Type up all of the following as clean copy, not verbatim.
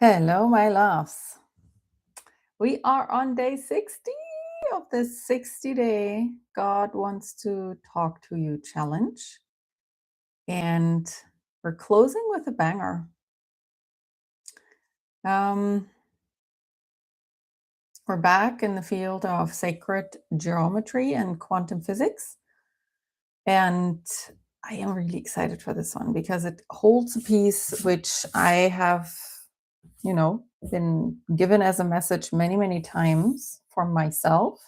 Hello, my loves. We are on day 60 of this 60-day God Wants to Talk to You challenge. And we're closing with a banger. Um, we're back in the field of sacred geometry and quantum physics. And I am really excited for this one because it holds a piece which I have, been given as a message many, many times for myself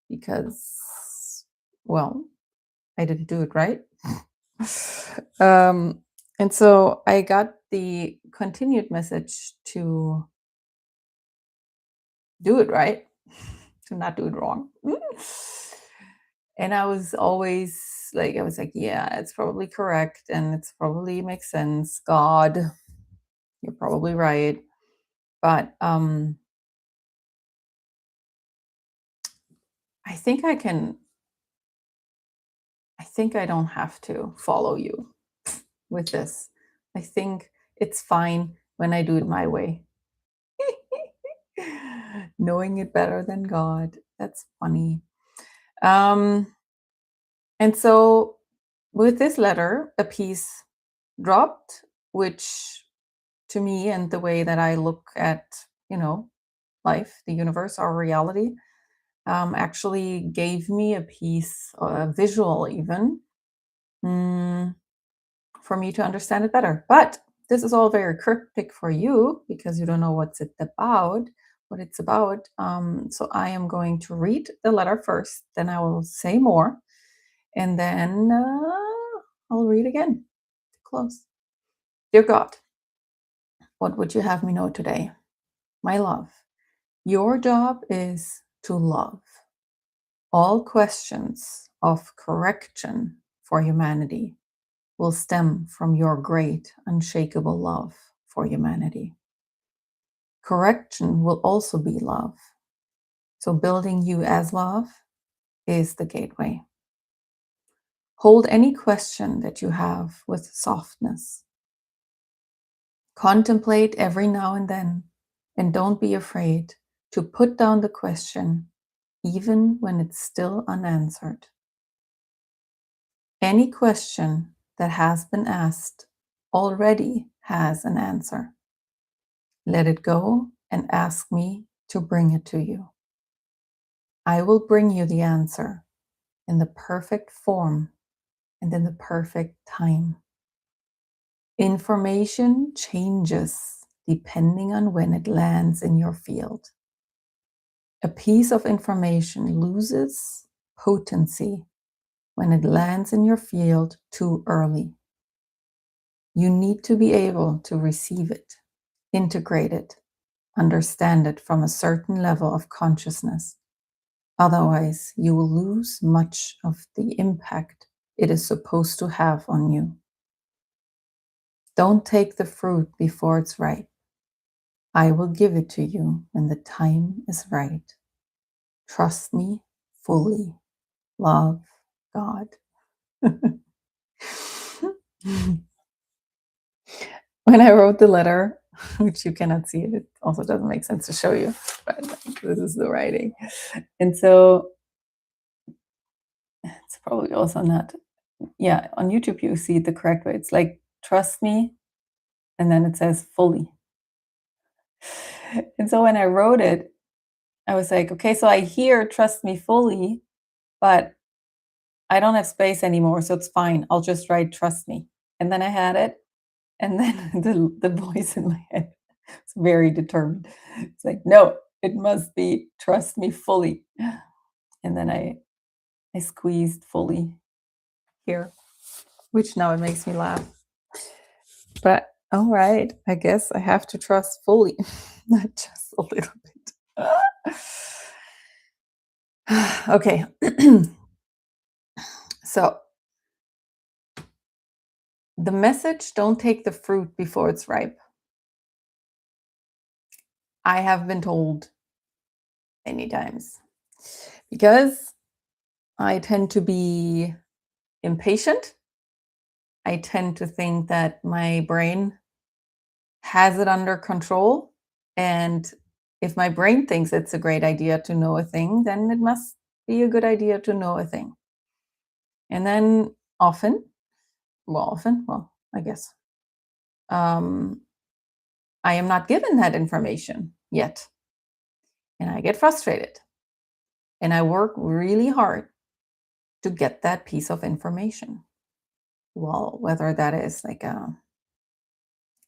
because, well, I didn't do it right. And so I got the continued message to do it right, to not do it wrong. And I was always I was like, yeah, it's probably correct and it's probably makes sense. God, you're probably right. But I think I don't have to follow you with this. I think it's fine when I do it my way. Knowing it better than God. That's funny. And so with this letter, a piece dropped, which to me and the way that I look at, life, the universe, our reality, actually gave me a piece, a visual even, for me to understand it better. But this is all very cryptic for you because you don't know what it's about. So I am going to read the letter first, then I will say more, and then I'll read again to close. Dear God, what would you have me know today? My love, your job is to love. All questions of correction for humanity will stem from your great, unshakable love for humanity. Correction will also be love. So, building you as love is the gateway. Hold any question that you have with softness. Contemplate every now and then, and don't be afraid to put down the question, even when it's still unanswered. Any question that has been asked already has an answer. Let it go and ask me to bring it to you. I will bring you the answer in the perfect form and in the perfect time. Information changes depending on when it lands in your field. A piece of information loses potency when it lands in your field too early. You need to be able to receive it, integrate it, understand it from a certain level of consciousness. Otherwise, you will lose much of the impact it is supposed to have on you. Don't take the fruit before it's ripe. I will give it to you when the time is right. Trust me fully. Love, God. When I wrote the letter, which you cannot see it also doesn't make sense to show you, but this is the writing. And so it's probably also not, yeah, on YouTube you see it the correct way. It's like, trust me, and then it says fully. And so when I wrote it, I was like, okay, so I hear trust me fully, but I don't have space anymore, so it's fine. I'll just write trust me. And then I had it, and then the voice in my head is very determined. It's like, no, it must be trust me fully. And then I squeezed fully here, which now it makes me laugh. But all right, I guess I have to trust fully, not just a little bit. Okay. So the message, don't take the fruit before it's ripe. I have been told many times because I tend to be impatient. I tend to think that my brain has it under control. And if my brain thinks it's a great idea to know a thing, then it must be a good idea to know a thing. And then often, well, I guess, um, I am not given that information yet. And I get frustrated. And I work really hard to get that piece of information. Well, whether that is like an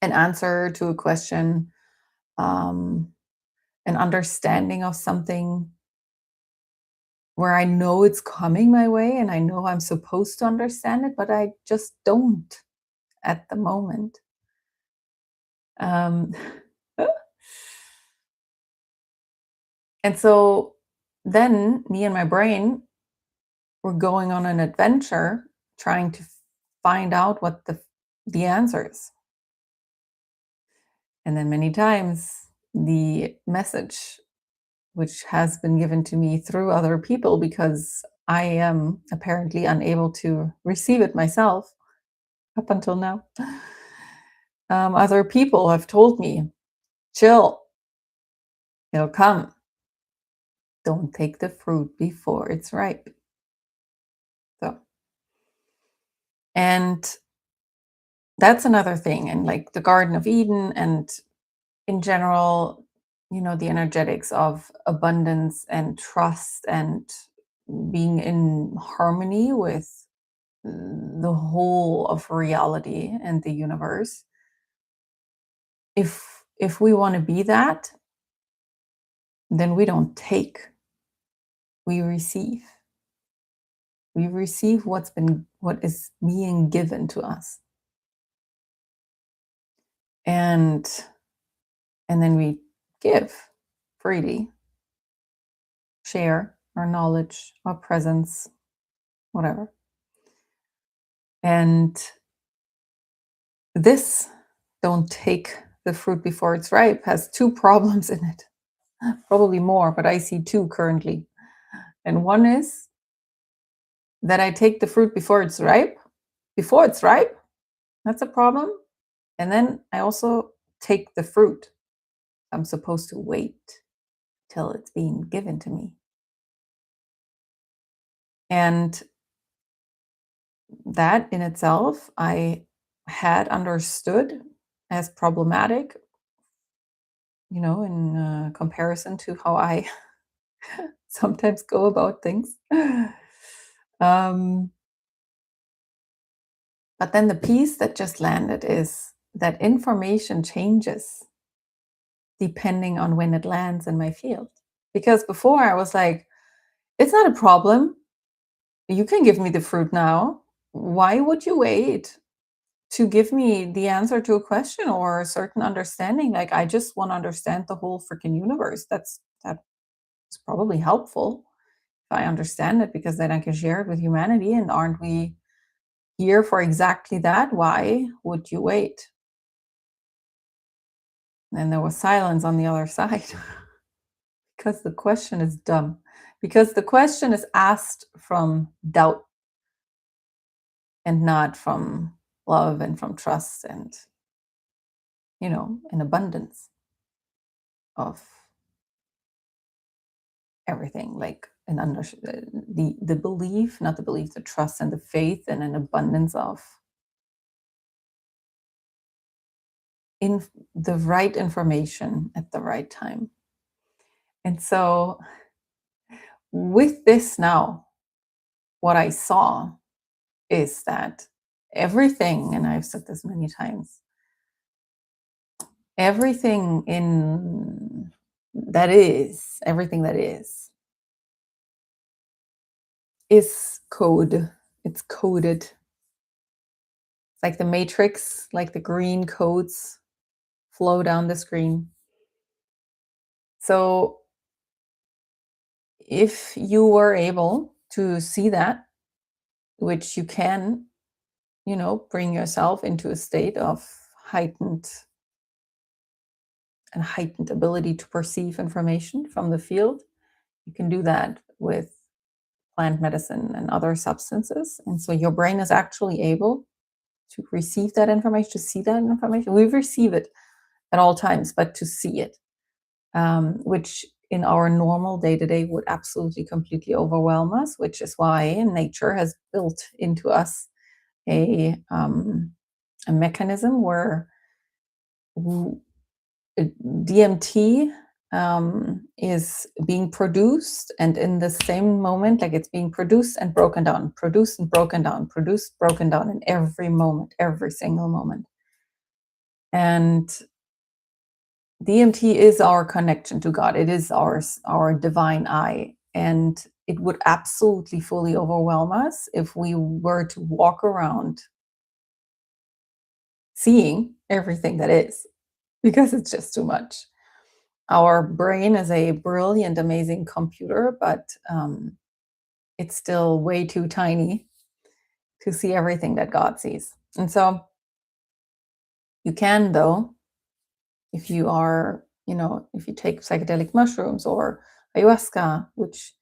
answer to a question, um, an understanding of something where I know it's coming my way and I know I'm supposed to understand it, but I just don't at the moment. Um, and so then me and my brain were going on an adventure trying to find out what the answer is. And then many times the message, which has been given to me through other people because I am apparently unable to receive it myself up until now. Other people have told me, chill, it'll come. Don't take the fruit before it's ripe. So, and that's another thing. And like the Garden of Eden and in general, the energetics of abundance and trust and being in harmony with the whole of reality and the universe. If we want to be that, then we don't take, we receive. We receive what is being given to us. And then we give freely, share our knowledge, our presence, whatever. And this don't take the fruit before it's ripe has two problems in it. Probably more, but I see two currently. And one is that I take the fruit before it's ripe. Before it's ripe, that's a problem. And then I also take the fruit. I'm supposed to wait till it's being given to me. And that in itself, I had understood as problematic, in comparison to how I sometimes go about things. um, but then the piece that just landed is that information changes depending on when it lands in my field. Because before I was like, it's not a problem. You can give me the fruit now. Why would you wait to give me the answer to a question or a certain understanding? Like, I just want to understand the whole freaking universe. That's probably helpful if I understand it, because then I can share it with humanity. And aren't we here for exactly that? Why would you wait? And there was silence on the other side because the question is dumb. Because the question is asked from doubt and not from love and from trust and, an abundance of everything, like the belief, not the belief, the trust and the faith and an abundance of in the right information at the right time. And so with this now, what I saw is that everything, and I've said this many times, everything that is code. It's coded. It's like the matrix, like the green codes flow down the screen. So if you were able to see that, which you can, bring yourself into a state of heightened ability to perceive information from the field, you can do that with plant medicine and other substances. And so your brain is actually able to receive that information, to see that information. We receive it. at all times, but to see it, which in our normal day to day would absolutely completely overwhelm us, which is why nature has built into us a, um, a mechanism where DMT is being produced, and in the same moment, like it's being produced and broken down, produced and broken down, produced, broken down in every moment, every single moment. And DMT is our connection to God. It is our divine eye. And it would absolutely fully overwhelm us if we were to walk around seeing everything that is, because it's just too much. Our brain is a brilliant, amazing computer, but it's still way too tiny to see everything that God sees. And so you can, though, if you are, if you take psychedelic mushrooms or ayahuasca, which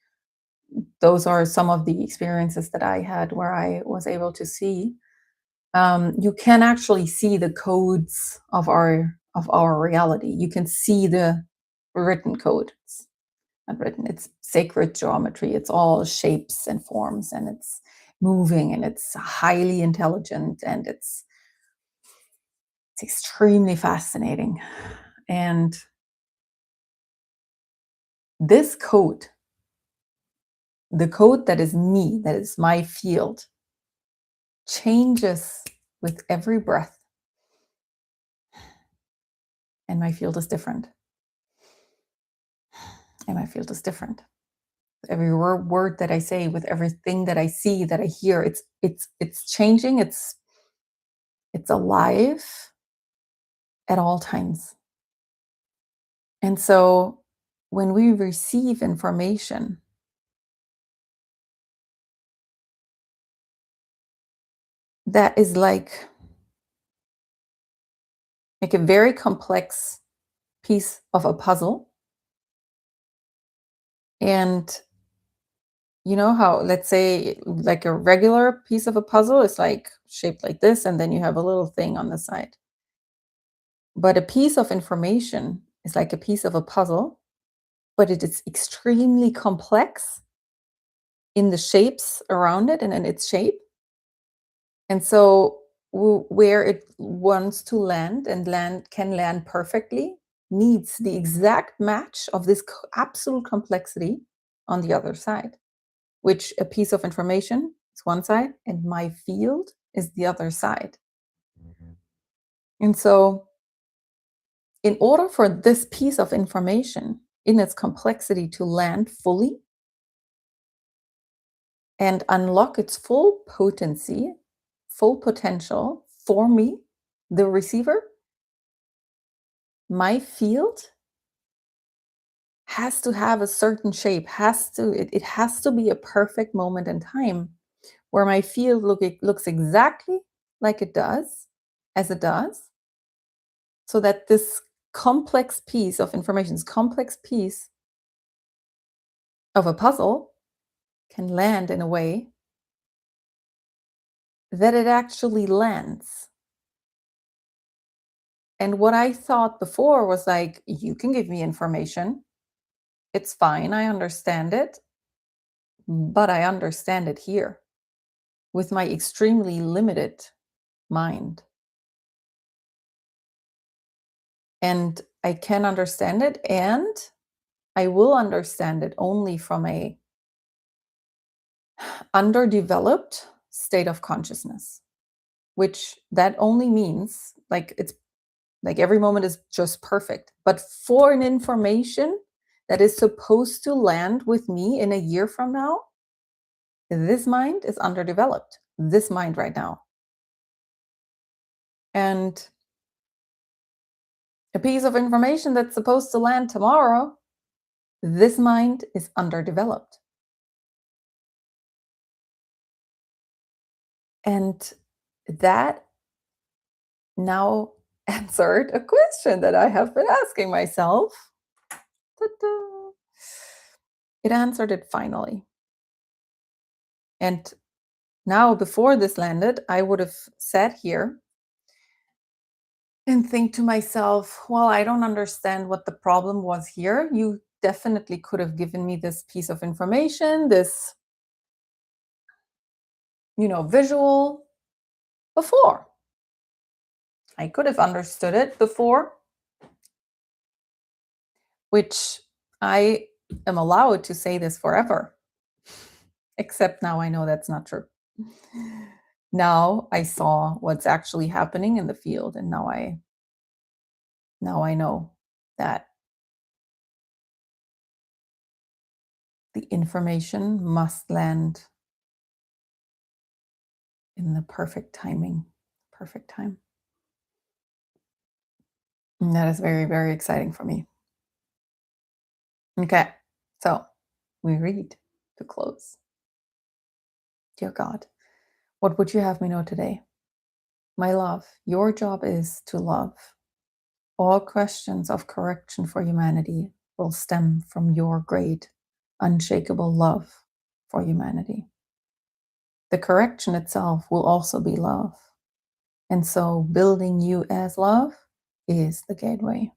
those are some of the experiences that I had where I was able to see, you can actually see the codes of our reality. You can see the written code. It's not written. It's sacred geometry. It's all shapes and forms, and it's moving, and it's highly intelligent, and it's extremely fascinating. And this code, the code that is me, that is my field, changes with every breath. And my field is different. And my field is different. Every word that I say, with everything that I see, that I hear, it's changing. It's alive at all times. And so when we receive information, that is like a very complex piece of a puzzle. And you know how, let's say, like a regular piece of a puzzle is like shaped like this, and then you have a little thing on the side. But a piece of information is like a piece of a puzzle, but it is extremely complex in the shapes around it and in its shape. And so where it wants to land and can land perfectly needs the exact match of this absolute complexity on the other side, which a piece of information is one side and my field is the other side. And so in order for this piece of information in its complexity to land fully and unlock its full potency, full potential for me, the receiver, my field has to have a certain shape, it has to be a perfect moment in time where my field looks exactly like it does, as it does, so that this complex piece of information, this complex piece of a puzzle can land in a way that it actually lands. And what I thought before was like, you can give me information. It's fine. I understand it. But I understand it here with my extremely limited mind. And I can understand it, and I will understand it only from a underdeveloped state of consciousness, which that only means like it's like every moment is just perfect. But for an information that is supposed to land with me in a year from now, this mind is underdeveloped, this mind right now. And a piece of information that's supposed to land tomorrow, this mind is underdeveloped. And that now answered a question that I have been asking myself. Ta-da. It answered it finally. And now, before this landed, I would have sat here and think to myself, well, I don't understand what the problem was here. You definitely could have given me this piece of information, this, visual before. I could have understood it before, which I am allowed to say this forever, except now I know that's not true. Now I saw what's actually happening in the field, and now I know that the information must land in the perfect timing, perfect time. And that is very, very exciting for me. Okay, so we read to close. Dear God, what would you have me know today? My love, your job is to love. All questions of correction for humanity will stem from your great, unshakable love for humanity. The correction itself will also be love. And so building you as love is the gateway.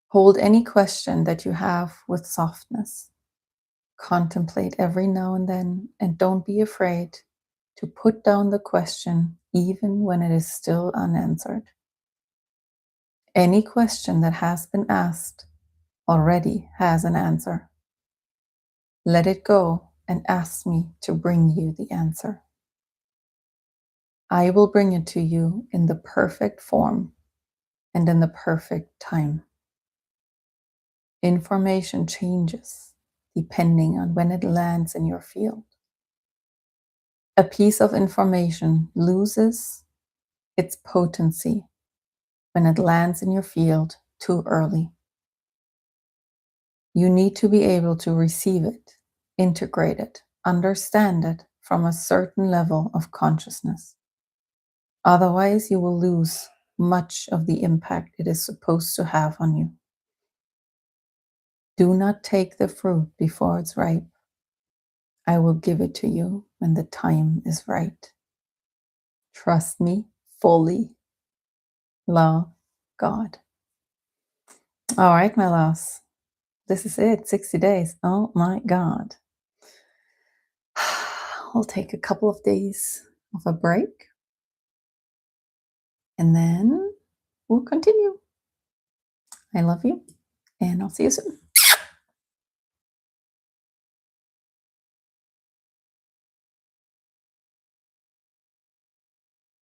Hold any question that you have with softness. Contemplate every now and don't be afraid to put down the question even when it is still unanswered. Any question that has been asked already has an answer. Let it go and ask me to bring you the answer. I will bring it to you in the perfect form and in the perfect time. Information changes depending on when it lands in your field. A piece of information loses its potency when it lands in your field too early. You need to be able to receive it, integrate it, understand it from a certain level of consciousness. Otherwise, you will lose much of the impact it is supposed to have on you. Do not take the fruit before it's ripe. I will give it to you when the time is right. Trust me fully. Love, God. All right, my loves. This is it, 60 days. Oh my God. I'll take a couple of days of a break and then we'll continue. I love you and I'll see you soon.